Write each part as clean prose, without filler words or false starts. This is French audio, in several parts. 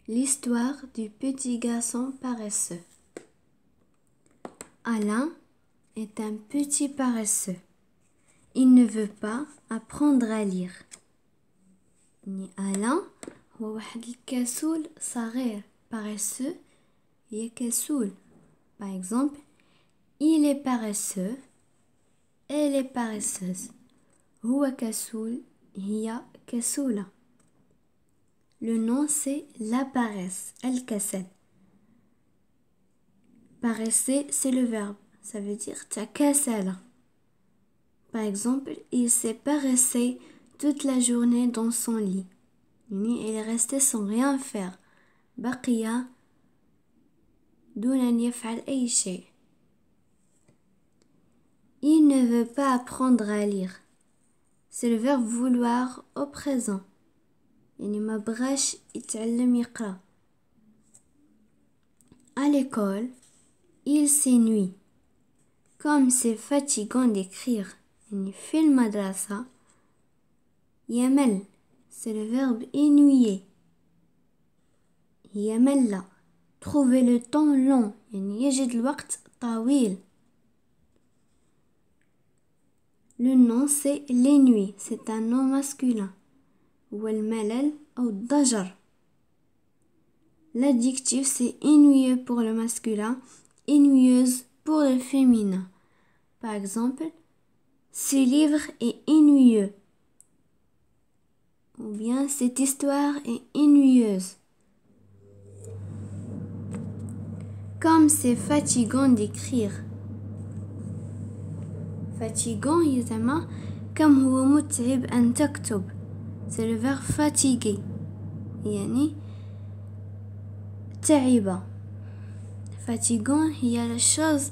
L'histoire du petit garçon paresseux. Alain est un petit paresseux. Il ne veut pas apprendre à lire. Alain هو واحد الكسول صغير paresseux هي كسول. Par exemple, il est paresseux, elle est paresseuse. هو كسول, هي كسولة. Le nom c'est la paresse, الكسل. Paresser, c'est le verbe. Ça veut dire تكاسل. Par exemple, il s'est paressé toute la journée dans son lit. Il est resté sans rien faire. بقي دون أن يفعل أي شيء. Il ne veut pas apprendre à lire. C'est le verbe vouloir au présent. ما بغاش يتعلم يقرأ. À l'école, il s'ennuie. Comme c'est fatigant d'écrire. في المدرسة يمل. C'est le verbe ennuyer. يمل. Trouver le temps long. يجد الوقت طويل. Le nom c'est l'ennui. C'est un nom masculin. والملل أو الضجر. L'adjectif c'est ennuyeux pour le masculin, ennuyeuse pour le féminin. Par exemple, ce livre est ennuyeux. Ou bien cette histoire est ennuyeuse. Comme c'est fatigant d'écrire. Fatigant يسمى كم هو متعب أن تكتب. C'est le verbe fatiguer. يعني تعب. Fatigant هي la chose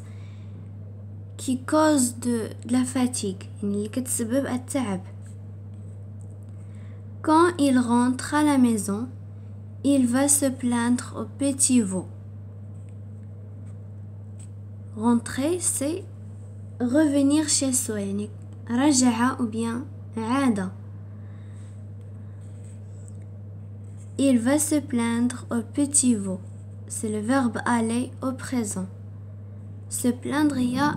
qui cause de la fatigue. اللي كتسبب التعب. Quand il rentre à la maison, il va se plaindre au petit veau. Rentrer, c'est revenir chez soi. يعني رجع ou bien عاد. Il va se plaindre au petit veau. C'est le verbe aller au présent. Se plaindre هي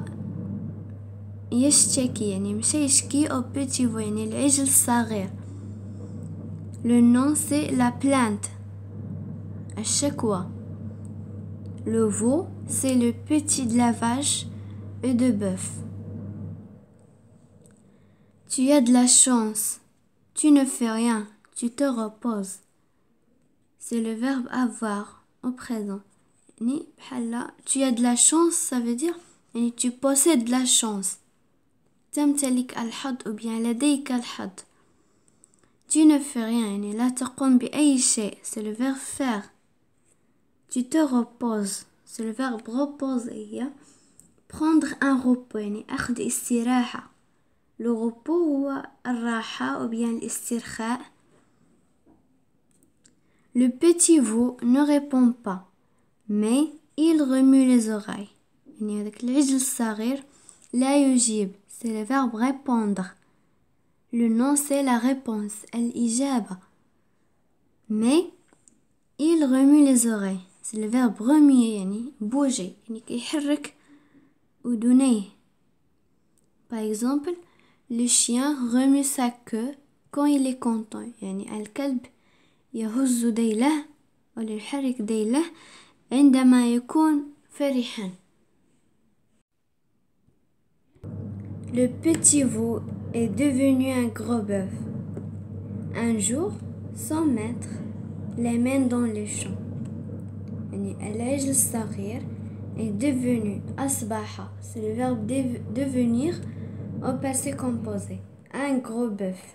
يشتكي. يعني مشى يشكي au petit veau. يعني العجل الصغير. Le nom c'est la plainte. الشكوى. Le veau c'est le petit de la vache et de bœuf. Tu as de la chance. Tu ne fais rien. Tu te reposes. C'est le verbe avoir au présent. Tu as de la chance, ça veut dire tu possèdes de la chance. تمتلك الحظ ou bien لديك الحظ. Tu ne fais rien. لا تقوم بأي شيء. C'est le verbe faire. Tu te reposes. C'est le verbe reposer. Prendre un repos. أخذ استراحة. Le repos هو الراحة ou bien الاسترخاء. Le petit veau ne répond pas, mais il remue les oreilles. يعني هذاك العجل الصغير لا يجيب. C'est le verbe répondre. Le nom c'est la réponse, الإجابة. Mais il remue les oreilles. C'est le verbe remuer يعني bouger. يعني كيحرك أذنيه. Par exemple, le chien remue sa queue quand il est content. يعني الكلب يهز ذيله ولا يحرك ذيله عندما يكون فرحا. Le petit veau est devenu un gros bœuf. Un jour, son maître les mène dans les champs. يعني العجل الصغير est devenu أصبح. C'est le verbe devenir au passé composé. Un gros bœuf.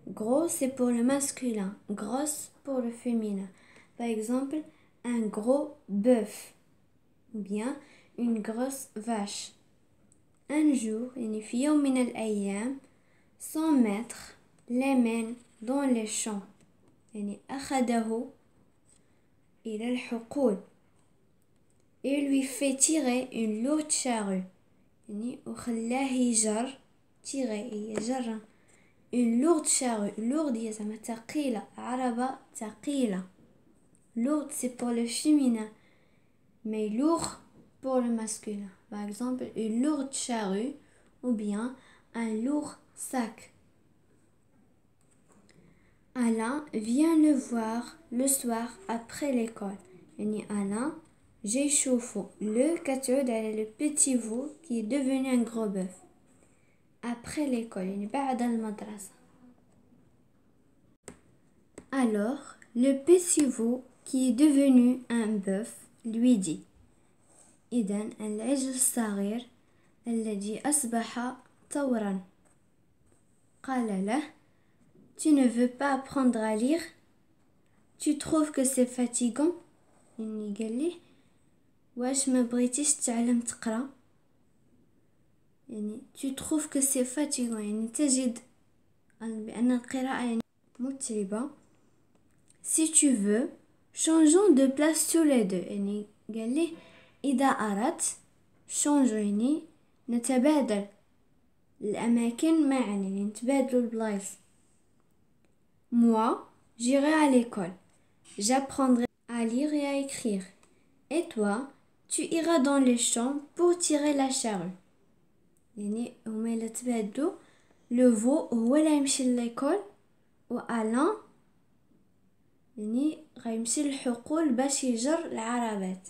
Gros, c'est pour le masculin. Grosse pour le féminin. Par exemple, un gros bœuf. Ou bien une grosse vache. Un jour, في يوم من الأيام, son maître les mène dans les champs. أخذه إلى الحقول. Il lui fait tirer une lourde charrue. وخلاه يجر. tirer يجر. Une lourde charrue. Lourde هي زعما ثقيلة. عربة ثقيلة. Lourde, c'est pour le féminin, mais lourd pour le masculin. Par exemple, une lourde charrue ou bien un lourd sac. Alain vient le voir le soir après l'école. يعني Alain جاي يشوفه le كتعود على le petit veau qui est devenu un gros bœuf. Après l'école, يعني بعد المدرسة. Alors, le petit veau qui est devenu un bœuf lui dit: إذن العجل الصغير الذي أصبح ثورا قال له: Tu ne veux pas apprendre à lire? Tu trouves que c'est fatigant? يعني قال لي واش ما بغيتيش تتعلم تقرا؟ يعني tu trouves que c'est fatigant يعني تجد بأن القراءة يعني متعبة. Si tu veux, changeons de place tous les deux. يعني قال لي إذا أردت change يعني نتبادل الأماكن معا يعني نتبادلوا البلايص. Moi, j'irai à l'école. J'apprendrai à lire et à écrire. Et toi, tu iras dans les champs pour tirer la charrue. يعني هما إلا تبادلوا لو فو هو اللي يمشي لليكول وألان يعني غيمشي للحقول باش يجر العربات.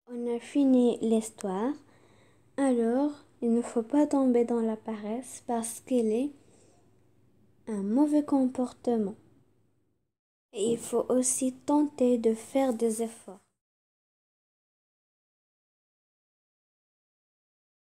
On a fini l'histoire. Alors, il ne faut pas tomber dans la paresse parce qu'elle est un mauvais comportement. Et il faut aussi tenter de faire des efforts.